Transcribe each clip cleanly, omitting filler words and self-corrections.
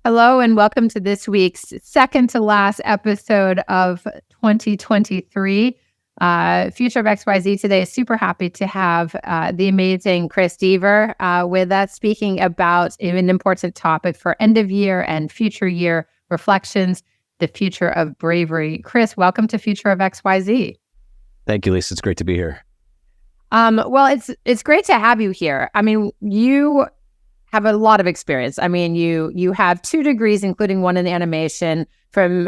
Hello and welcome to this week's second to last episode of 2023. Future of XYZ today is super happy to have the amazing Chris Deavers with us speaking about an important topic for end of year and future year reflections, the future of bravery. Chris, welcome to Future of XYZ. Thank you, Lisa. It's great to be here. Well, it's great to have you here. I mean, you have a lot of experience. I mean, you have 2 degrees, including one in animation from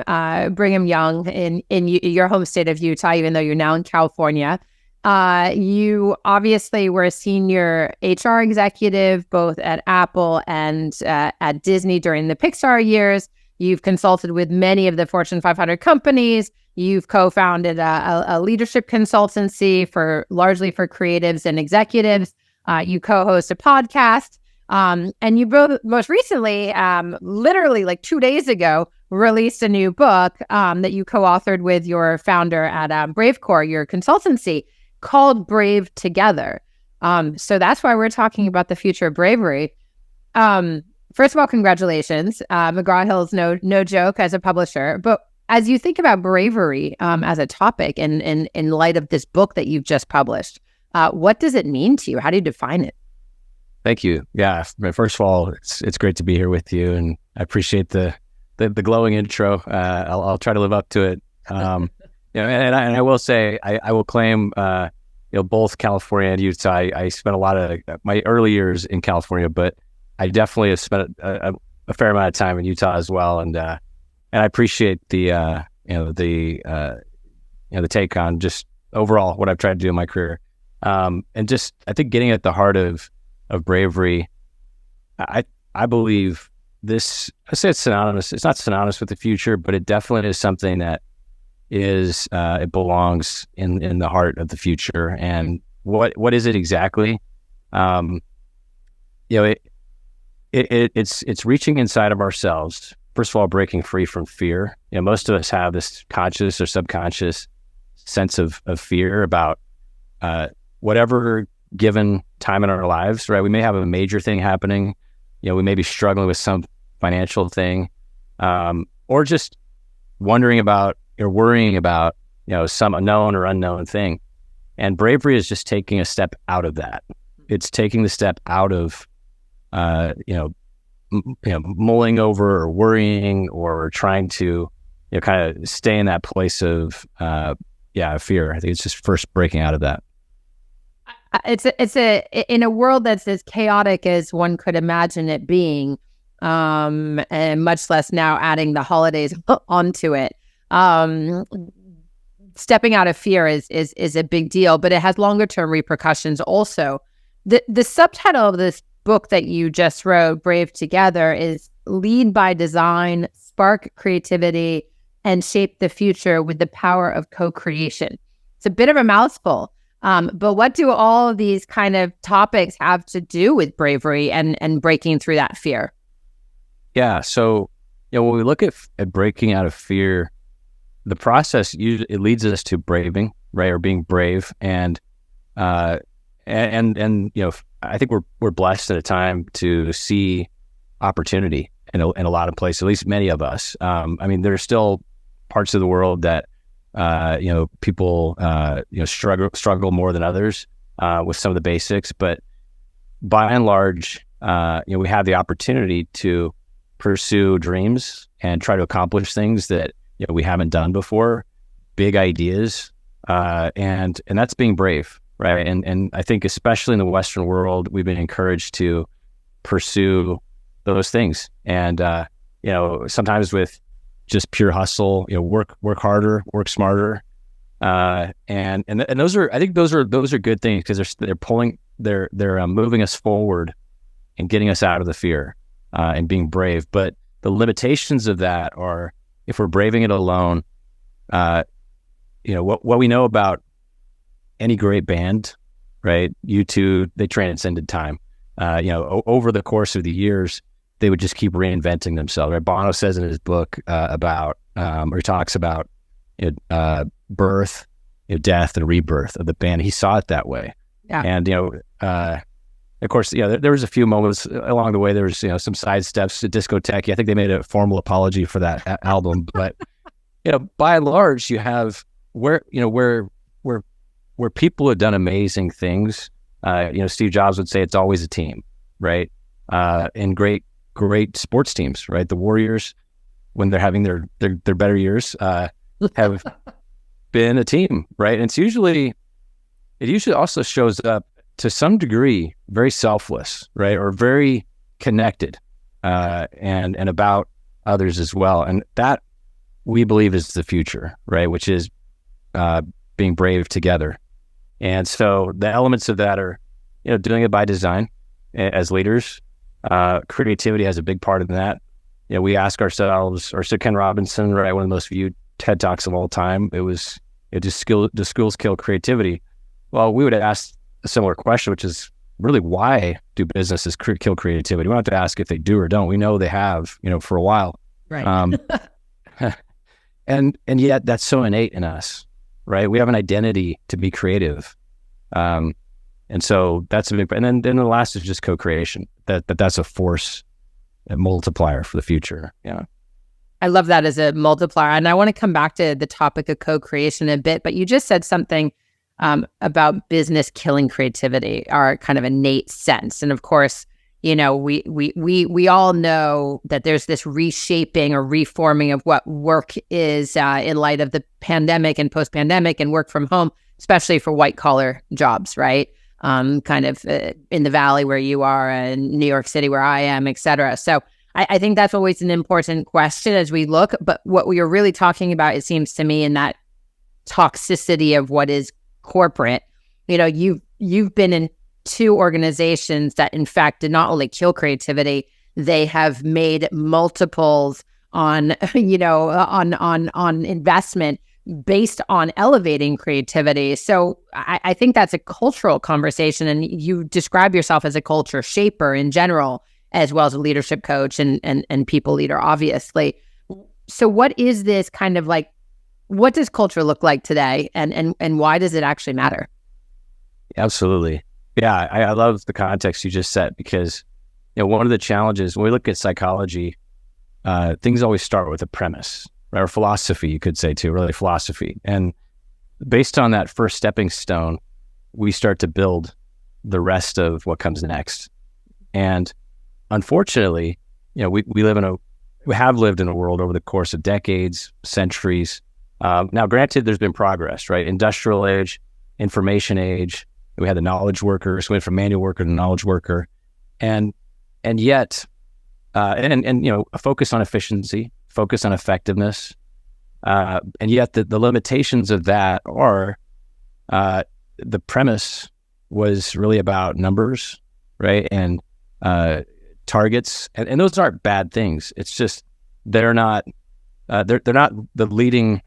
Brigham Young in your home state of Utah, even though you're now in California. You obviously were a senior HR executive, both at Apple and at Disney during the Pixar years. You've consulted with many of the Fortune 500 companies. You've co-founded a leadership consultancy largely for creatives and executives. You co-host a podcast. And you both most recently, literally like 2 days ago, released a new book that you co-authored with your founder at BraveCore, your consultancy, called Brave Together. So that's why we're talking about the future of bravery. First of all, congratulations. McGraw-Hill is no joke as a publisher. But as you think about bravery as a topic in light of this book that you've just published, what does it mean to you? How do you define it? Thank you. Yeah. First of all, it's great to be here with you, and I appreciate the glowing intro. I'll try to live up to it. And I will say I will claim both California and Utah. I spent a lot of my early years in California, but I definitely have spent a fair amount of time in Utah as well, and I appreciate the take on just overall what I've tried to do in my career, and just I think getting at the heart of bravery. I believe this, I say it's synonymous. It's not synonymous with the future, but it definitely is something that is, it belongs in the heart of the future. And what is it exactly? It's reaching inside of ourselves. First of all, breaking free from fear. Most of us have this conscious or subconscious sense of fear about, whatever given time in our lives, right? We may have a major thing happening. We may be struggling with some financial thing, or just wondering about or worrying about, some known or unknown thing. And bravery is just taking a step out of that. It's taking the step out of, mulling over or worrying or trying to, kind of stay in that place of, fear. I think it's just first breaking out of that. It's in a world that's as chaotic as one could imagine it being, and much less now adding the holidays onto it. Stepping out of fear is a big deal, but it has longer term repercussions also. The subtitle of this book that you just wrote, Brave Together, is Lead by Design, Spark Creativity, and Shape the Future with the Power of Co-Creation. It's a bit of a mouthful. But what do all of these kind of topics have to do with bravery and breaking through that fear? Yeah. So, when we look at breaking out of fear, the process usually it leads us to braving, right, or being brave. And I think we're blessed at a time to see opportunity in a lot of places. At least many of us. There are still parts of the world that people, struggle more than others with some of the basics, but by and large, we have the opportunity to pursue dreams and try to accomplish things that we haven't done before, big ideas, and that's being brave, right? And I think especially in the Western world, we've been encouraged to pursue those things, and sometimes with just pure hustle, work harder, work smarter, and those are, I think those are good things because they're moving us forward and getting us out of the fear and being brave. But the limitations of that are if we're braving it alone. What we know about any great band, right? U2, they transcended time. Over the course of the years, they would just keep reinventing themselves. Right? Bono says in his book or he talks about birth, death, and rebirth of the band. He saw it that way. Yeah. And Of course, there was a few moments along the way. There was, some side steps to discotheque. I think they made a formal apology for that album, but by and large, you have where people have done amazing things. Steve Jobs would say it's always a team, right? And great sports teams, right? The Warriors, when they're having their better years, have been a team, right? And it usually also shows up to some degree very selfless, right? Or very connected, and about others as well. And that, we believe, is the future, right? Which is being brave together. And so the elements of that are, doing it by design as leaders. Creativity has a big part of that. We ask ourselves, or so Ken Robinson, right, one of the most viewed TED Talks of all time, do schools kill creativity? Well, we would ask a similar question, which is really, why do businesses kill creativity? We don't have to ask if they do or don't. We know they have, for a while. Right. And yet that's so innate in us, right? We have an identity to be creative. And so that's a big, and then the last is just co-creation. That's a force, a multiplier for the future. Yeah. I love that as a multiplier. And I want to come back to the topic of co-creation a bit, but you just said something about business killing creativity, our kind of innate sense. And of course, we all know that there's this reshaping or reforming of what work is in light of the pandemic and post-pandemic and work from home, especially for white collar jobs, right? Kind of in the Valley where you are, in New York City where I am, et cetera. So I think that's always an important question as we look. But what we are really talking about, it seems to me, in that toxicity of what is corporate. You've been in two organizations that, in fact, did not only kill creativity, they have made multiples on investment based on elevating creativity. So I think that's a cultural conversation, and you describe yourself as a culture shaper in general, as well as a leadership coach and people leader, obviously. So what is this kind of like, what does culture look like today, and why does it actually matter? Absolutely. Yeah, I love the context you just set, because one of the challenges when we look at psychology, things always start with a premise, right? Or philosophy, you could say too, really philosophy. And based on that first stepping stone, we start to build the rest of what comes next. And unfortunately, we have lived in a world over the course of decades, centuries. Now, granted, there's been progress, right? Industrial age, information age. We had the knowledge workers. We went from manual worker to knowledge worker, and yet, a focus on efficiency, focus on effectiveness, and yet the limitations of that are the premise was really about numbers, right? And targets, and those aren't bad things. It's just they're not the leading.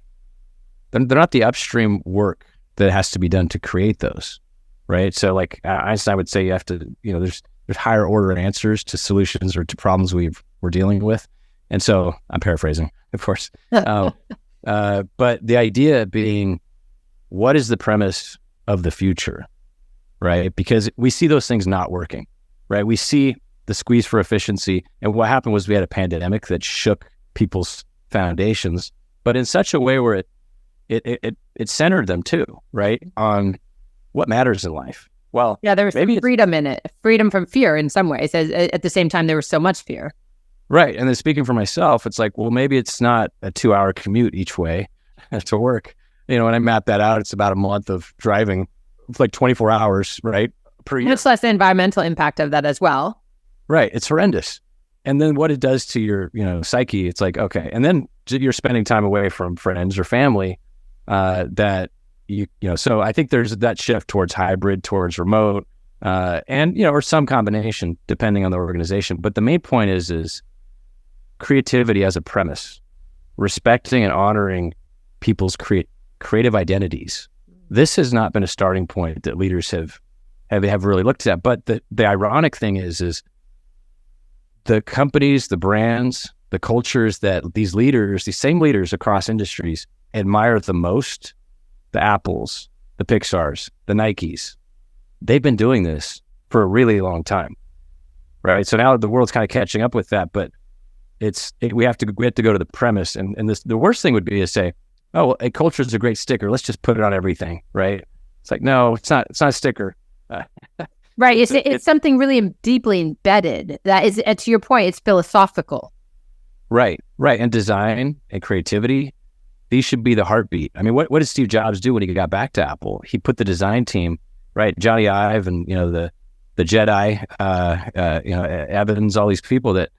They're not the upstream work that has to be done to create those, right? So like Einstein would say, you have to, there's higher order answers to solutions or to problems we're dealing with. And so I'm paraphrasing, of course. But the idea being, what is the premise of the future, right? Because we see those things not working, right? We see the squeeze for efficiency. And what happened was we had a pandemic that shook people's foundations, but in such a way where it centered them too, right, on what matters in life. Well, yeah, there was maybe freedom in it, freedom from fear in some ways. At the same time, there was so much fear. Right. And then speaking for myself, it's like, well, maybe it's not a 2-hour commute each way to work. When I map that out, it's about a month of driving, like 24 hours, right, per year. Much less the environmental impact of that as well. Right. It's horrendous. And then what it does to your, psyche, it's like, okay. And then you're spending time away from friends or family. So I think there's that shift towards hybrid, towards remote, and, or some combination depending on the organization. But the main point is creativity as a premise, respecting and honoring people's creative identities. This has not been a starting point that leaders have really looked at. But the ironic thing is the companies, the brands, the cultures that these same leaders across industries admire the most, the Apples, the Pixars, the Nikes, they've been doing this for a really long time, right? So now the world's kind of catching up with that, but we have to go to the premise, and the worst thing would be to say, oh, well, a culture is a great sticker, let's just put it on everything, right? It's like, no, it's not a sticker. Right. It's something really deeply embedded. That is, to your point, it's philosophical. Right. And design and creativity, these should be the heartbeat. I mean, what did Steve Jobs do when he got back to Apple? He put the design team, right? Johnny Ive and, the Jedi, Evans, all these people that,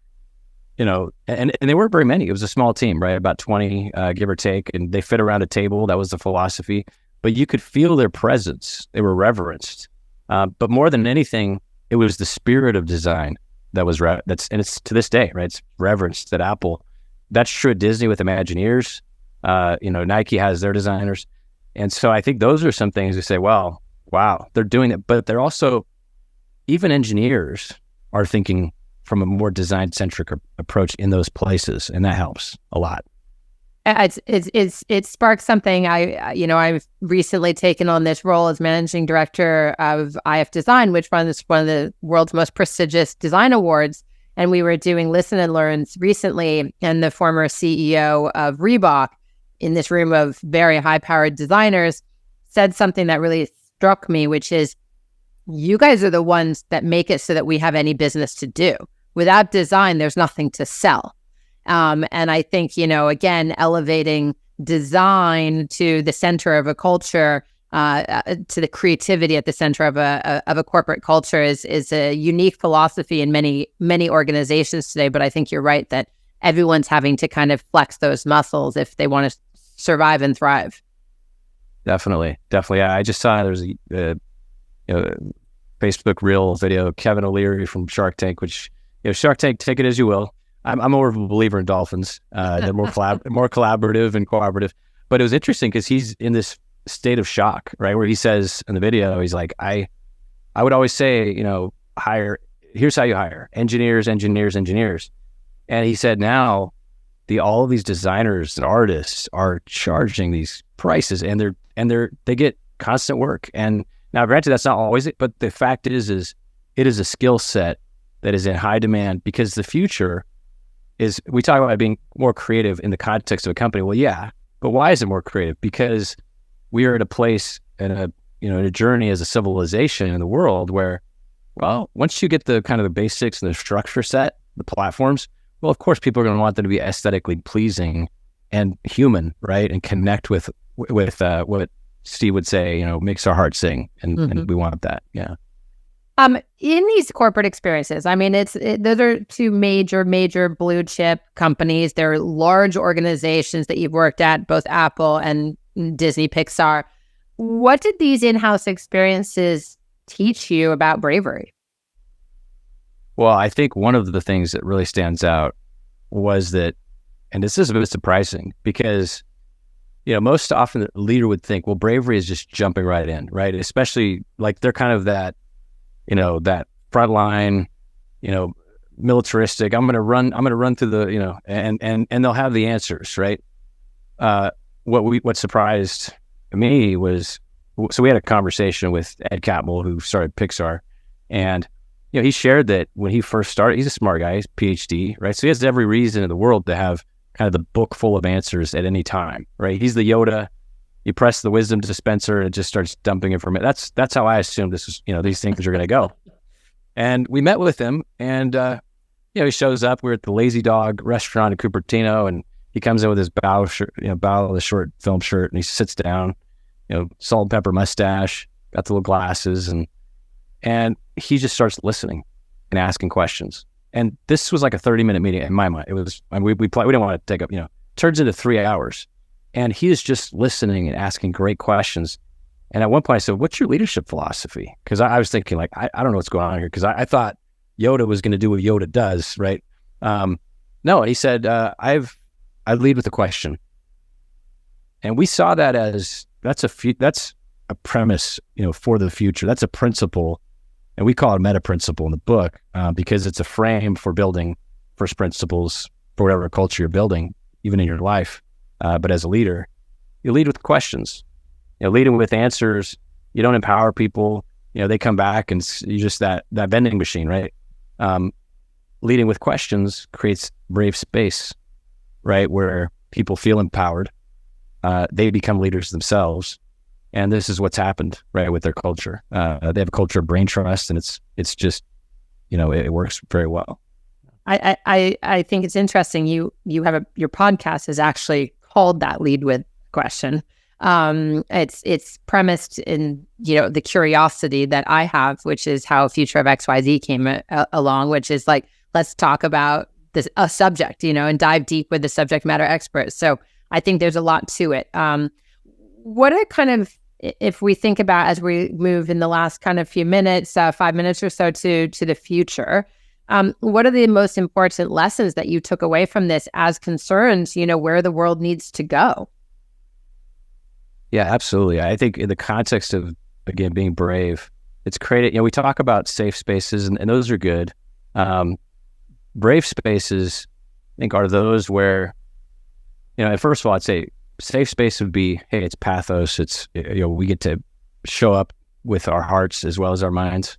and they weren't very many. It was a small team, right? About 20, give or take. And they fit around a table. That was the philosophy. But you could feel their presence. They were reverenced. But more than anything, it was the spirit of design that was and it's to this day, right? It's reverenced at Apple. That's true at Disney with Imagineers. Nike has their designers, and so I think those are some things we say, well, wow, they're doing it, but they're also, even engineers are thinking from a more design centric approach in those places, and that helps a lot. It sparks something. I've recently taken on this role as managing director of IF Design, which runs one of the world's most prestigious design awards. And we were doing listen and learns recently, and the former CEO of Reebok, in this room of very high-powered designers, said something that really struck me, which is, you guys are the ones that make it so that we have any business to do. Without design, there's nothing to sell. And I think, again, elevating design to the center of a culture, to the creativity at the center of a corporate culture is a unique philosophy in many, many organizations today. But I think you're right that everyone's having to kind of flex those muscles if they want to survive and thrive. Definitely. I just saw there's a Facebook reel video, Kevin O'Leary from Shark Tank, which, Shark Tank, take it as you will. I'm more of a believer in dolphins. They're more collaborative and cooperative. But it was interesting because he's in this state of shock, right? Where he says in the video, he's like, I would always say, here's how you hire engineers. And he said, now all of these designers and artists are charging these prices, and they get constant work. And now, granted, that's not always it, but the fact is it is a skill set that is in high demand, because the future is, we talk about being more creative in the context of a company. Well, yeah, but why is it more creative? Because we are at a place in a journey as a civilization in the world where, well, once you get the kind of the basics and the structure set, the platforms, well, of course, people are going to want them to be aesthetically pleasing and human, right? And connect with what Steve would say, makes our heart sing, and we want that, yeah. In these corporate experiences, I mean, those are two major blue chip companies. They're large organizations that you've worked at, both Apple and Disney, Pixar. What did these in-house experiences teach you about bravery? Well, I think one of the things that really stands out was that, and this is a bit surprising, because most often the leader would think, well, bravery is just jumping right in, right? Especially like they're kind of that that frontline, militaristic. I'm going to run through the, and they'll have the answers, right? What surprised me was, so we had a conversation with Ed Catmull, who started Pixar, and he shared that when he first started, he's a smart guy, he's a PhD, right? So he has every reason in the world to have kind of the book full of answers at any time, right? He's the Yoda. You press the wisdom dispenser and it just starts dumping information. That's how I assumed this was, these things are going to go. And we met with him, and he shows up. We're at the Lazy Dog restaurant in Cupertino, and he comes in with his bow of the short film shirt, and he sits down, salt and pepper mustache, got the little glasses, and he just starts listening and asking questions. And this was like a 30-minute meeting in my mind. It was, we didn't want to take up, turns into 3 hours. And he is just listening and asking great questions. And at one point I said, what's your leadership philosophy? Because I was thinking, like, I don't know what's going on here, because I thought Yoda was going to do what Yoda does, right? No, and he said, I lead with a question. And we saw that as, that's a premise, for the future. That's a principle. And we call it a meta principle in the book, because it's a frame for building first principles for whatever culture you're building, even in your life. But as a leader, you lead with questions. Leading with answers, you don't empower people. they come back and you just that vending machine, right? Leading with questions creates brave space, right? Where people feel empowered. They become leaders themselves. And this is what's happened, right, with their culture. They have a culture of brain trust, and it's just, it works very well. I think it's interesting. You have your podcast is actually called that, Lead with Question. It's premised in the curiosity that I have, which is how Future of XYZ came along, which is like, let's talk about a subject, and dive deep with the subject matter experts. So I think there's a lot to it. What are kind of, if we think about as we move in the last kind of few minutes, 5 minutes or so to the future, what are the most important lessons that you took away from this as concerns, where the world needs to go? Yeah, absolutely. I think in the context of, again, being brave, it's created, we talk about safe spaces and those are good. Brave spaces, I think, are those where, first of all, I'd say safe space would be, hey, it's pathos. It's, we get to show up with our hearts as well as our minds.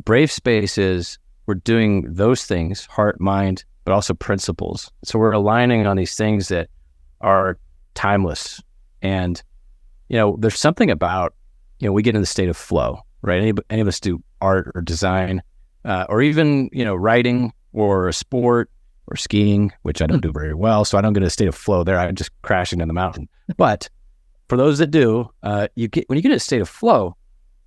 Brave space is we're doing those things, heart, mind, but also principles. So we're aligning on these things that are timeless. And, there's something about, we get in the state of flow, right? Any of us do art or design, or even, writing or a sport or skiing, which I don't do very well. So I don't get in a state of flow there. I'm just crashing down the mountain. But for those that do, when you get in a state of flow,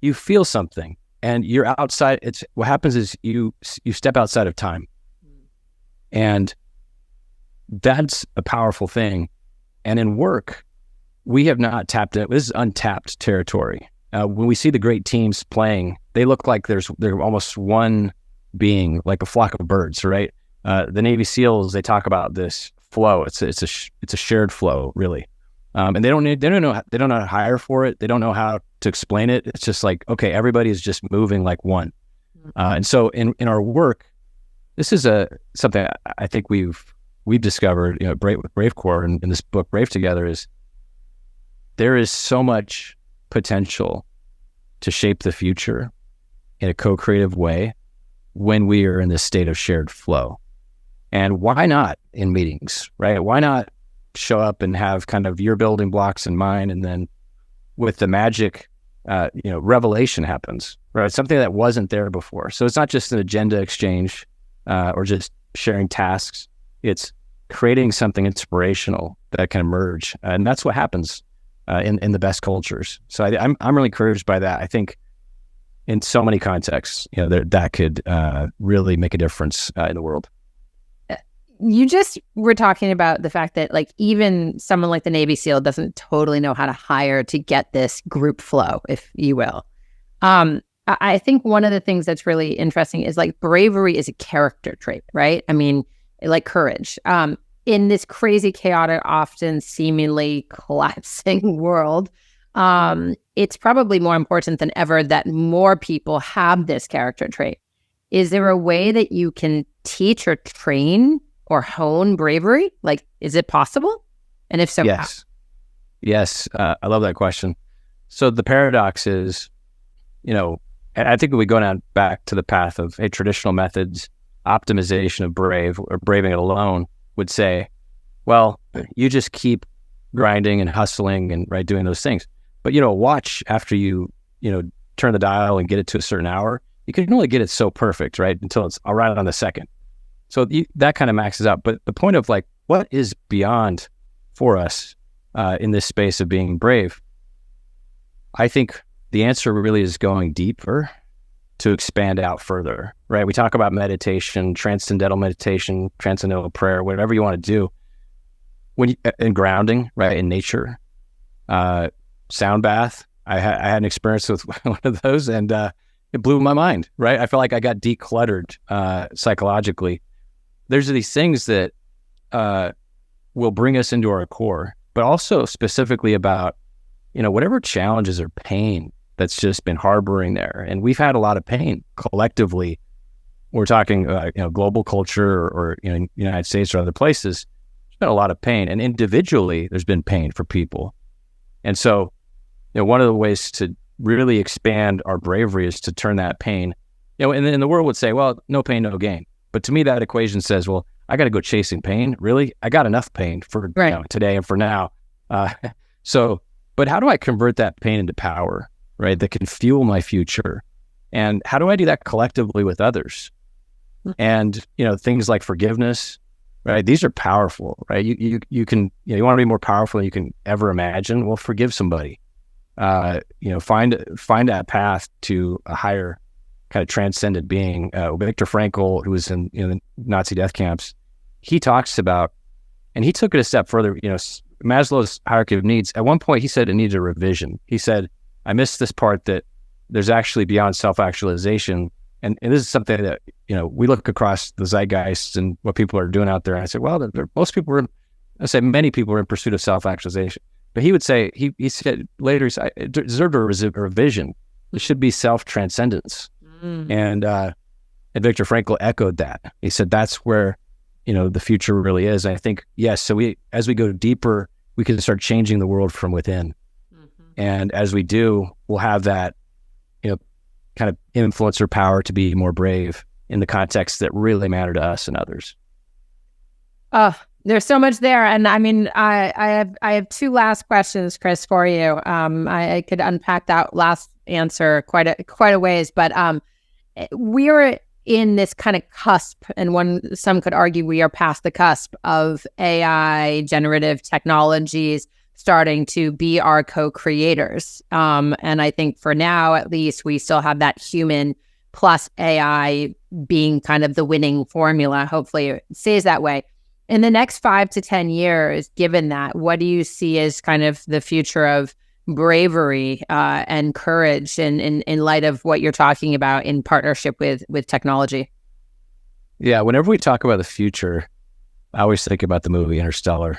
you feel something and you're outside. What happens is you step outside of time. And that's a powerful thing. And in work, we have not tapped it. This is untapped territory. When we see the great teams playing, they look like they're almost one being, like a flock of birds, right? The Navy SEALs, they talk about this flow. It's a shared flow, really. And they don't know how to hire for it. They don't know how to explain it. It's just like, okay, everybody is just moving like one. And so in our work, this is something I think we've discovered, with BraveCore and in this book, Brave Together, is there is so much potential to shape the future in a co-creative way when we are in this state of shared flow. And why not in meetings, right? Why not show up and have kind of your building blocks in mind, and then with the magic, revelation happens, right? Something that wasn't there before. So it's not just an agenda exchange or just sharing tasks. It's creating something inspirational that can emerge, and that's what happens in the best cultures. So I'm really encouraged by that. I think in so many contexts, that could really make a difference in the world. You just were talking about the fact that, like, even someone like the Navy SEAL doesn't totally know how to hire to get this group flow, if you will. I think one of the things that's really interesting is, like, bravery is a character trait, right? I mean, like courage. In this crazy, chaotic, often seemingly collapsing world, it's probably more important than ever that more people have this character trait. Is there a way that you can teach or train or hone bravery? Like, is it possible? And if so, yes. How? Yes. I love that question. So the paradox is, I think we go down back to the path of traditional methods, optimization of brave or braving it alone would say, well, you just keep grinding and hustling and doing those things. But, watch after you turn the dial and get it to a certain hour, you can only get it so perfect, right? Until it's all right on the second. So that kind of maxes out. But the point of, like, what is beyond for us in this space of being brave, I think the answer really is going deeper to expand out further, right? We talk about meditation, transcendental prayer, whatever you want to do. And grounding, right, in nature, sound bath. I had an experience with one of those, and it blew my mind, right? I felt like I got decluttered psychologically. There's these things that will bring us into our core, but also specifically about, whatever challenges or pain that's just been harboring there. And we've had a lot of pain collectively. We're talking, global culture or United States or other places. There's been a lot of pain, and individually there's been pain for people. And so, one of the ways to really expand our bravery is to turn that pain, and the world would say, well, no pain, no gain. But to me, that equation says, well, I got to go chasing pain. Really? I got enough pain for today and for now. But how do I convert that pain into power, right? That can fuel my future. And how do I do that collectively with others? And, things like forgiveness, right? These are powerful, right? You can, you want to be more powerful than you can ever imagine. Well, forgive somebody. Find that path to a higher kind of transcendent being. Viktor Frankl, who was in the Nazi death camps, he talks about, and he took it a step further, Maslow's hierarchy of needs. At one point, he said it needed a revision. He said, I missed this part that there's actually beyond self-actualization. And this is something that, we look across the zeitgeist and what people are doing out there. And I said, well, many people are in pursuit of self-actualization. But he would say, he said later, it deserved a revision. It should be self-transcendence. And Viktor Frankl echoed that. He said, that's where, the future really is. And I think, yes, so as we go deeper, we can start changing the world from within. And as we do, we'll have that, kind of influencer power to be more brave in the contexts that really matter to us and others. There's so much there. And I mean, I have two last questions, Chris, for you. I could unpack that last answer quite a ways, but we're in this kind of cusp, and some could argue we are past the cusp of AI, generative technologies starting to be our co-creators. And I think for now, at least, we still have that human plus AI being kind of the winning formula. Hopefully it stays that way. In the next 5 to 10 years, given that, what do you see as kind of the future of bravery and courage in light of what you're talking about in partnership with technology? Yeah, whenever we talk about the future, I always think about the movie Interstellar.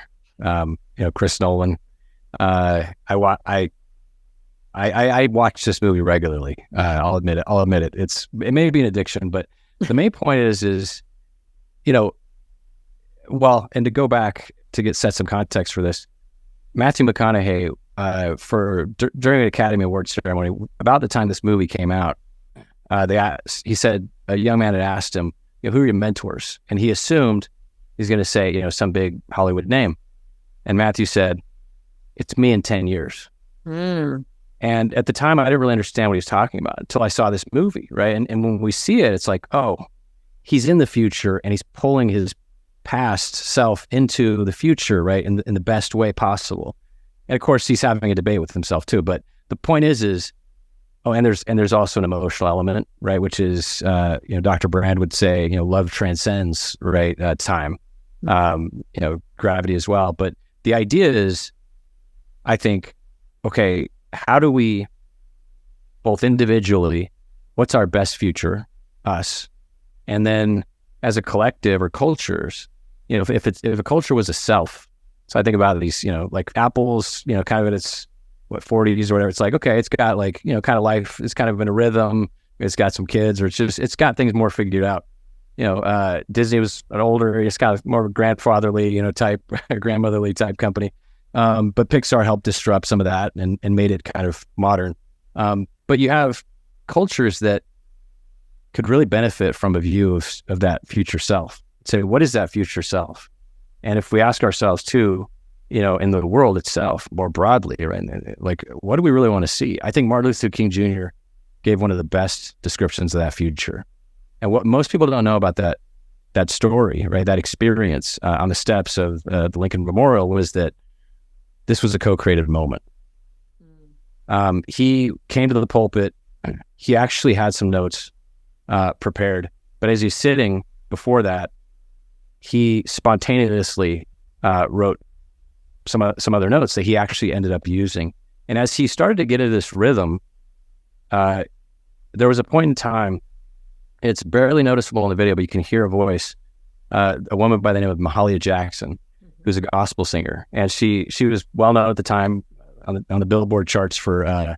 Chris Nolan. I watch this movie regularly. I'll admit it. It may be an addiction, but the main point is and to go back to set some context for this, Matthew McConaughey, during an Academy Awards ceremony, about the time this movie came out, he said a young man had asked him, who are your mentors? And he assumed he's going to say, some big Hollywood name. And Matthew said, it's me in 10 years. And at the time, I didn't really understand what he was talking about until I saw this movie, right? And when we see it, it's like, oh, he's in the future and he's pulling his past self into the future, right? In the best way possible. And of course, he's having a debate with himself too. But the point is, and there's also an emotional element, right? Which is, Dr. Brand would say, love transcends, right? Time, gravity as well. But the idea is, I think, okay, how do we both individually, what's our best future, us, and then as a collective or cultures, if a culture was a self. So I think about these, like Apple's, kind of in its 40s or whatever. It's like, okay, it's got like, kind of life. It's kind of in a rhythm. It's got some kids, or it's got things more figured out. Disney was an older, it's got more of a grandfatherly, type, grandmotherly type company. But Pixar helped disrupt some of that and made it kind of modern. But you have cultures that could really benefit from a view of that future self. Say, what is that future self? And if we ask ourselves too, in the world itself more broadly, right? Like, what do we really want to see? I think Martin Luther King Jr. gave one of the best descriptions of that future. And what most people don't know about that story, right? That experience on the steps of the Lincoln Memorial was that this was a co-created moment. He came to the pulpit. He actually had some notes prepared, but as he's sitting before that, he spontaneously wrote some other notes that he actually ended up using. And as he started to get into this rhythm, there was a point in time, it's barely noticeable in the video, but you can hear a voice, a woman by the name of Mahalia Jackson, who's a gospel singer. And she was well known at the time on the Billboard charts for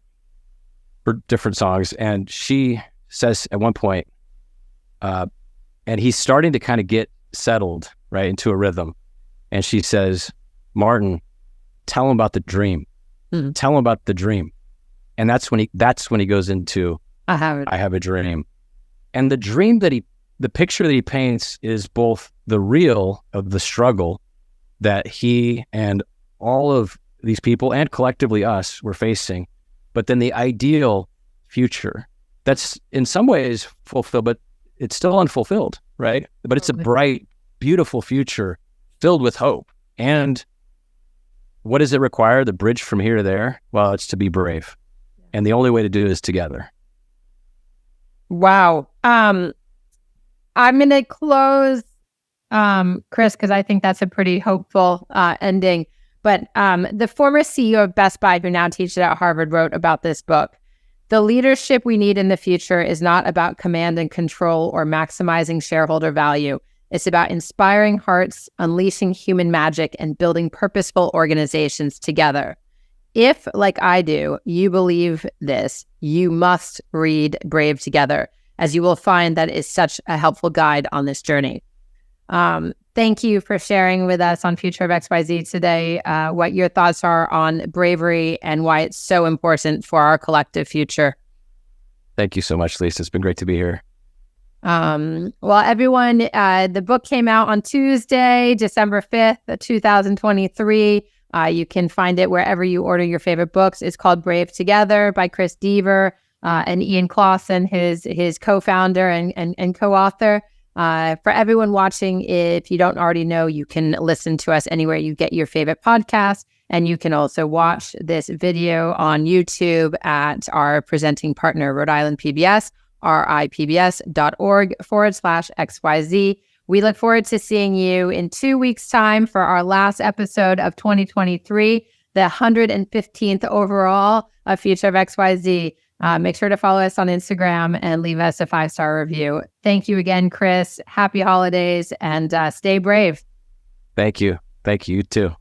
different songs. And she says at one point, and he's starting to kind of get settled, right, into a rhythm. And she says, Martin, tell him about the dream. Tell him about the dream. And that's when he goes into, I have it. I have a dream. And the dream the picture that he paints is both the real of the struggle that he and all of these people and collectively us were facing, but then the ideal future that's in some ways fulfilled, but it's still unfulfilled, right? But it's a bright, beautiful future filled with hope. And what does it require? The bridge from here to there? Well, it's to be brave. And the only way to do it is together. Wow. I'm going to close, Chris, because I think that's a pretty hopeful ending. But the former CEO of Best Buy, who now teaches at Harvard, wrote about this book. The leadership we need in the future is not about command and control or maximizing shareholder value. It's about inspiring hearts, unleashing human magic, and building purposeful organizations together. If, like I do, you believe this, you must read Brave Together, as you will find that is such a helpful guide on this journey. Thank you for sharing with us on Future of XYZ today what your thoughts are on bravery and why it's so important for our collective future. Thank you so much, Lisa. It's been great to be here. Well, everyone, the book came out on Tuesday, December 5th, 2023. You can find it wherever you order your favorite books. It's called Brave Together by Chris Deavers and Ian Clausen, his co-founder and co-author. For everyone watching, if you don't already know, you can listen to us anywhere you get your favorite podcast. And you can also watch this video on YouTube at our presenting partner, Rhode Island PBS, ripbs.org/XYZ. We look forward to seeing you in 2 weeks' time for our last episode of 2023, the 115th overall of Future of XYZ. Make sure to follow us on Instagram and leave us a 5-star review. Thank you again, Chris. Happy holidays and stay brave. Thank you. Thank you. You too.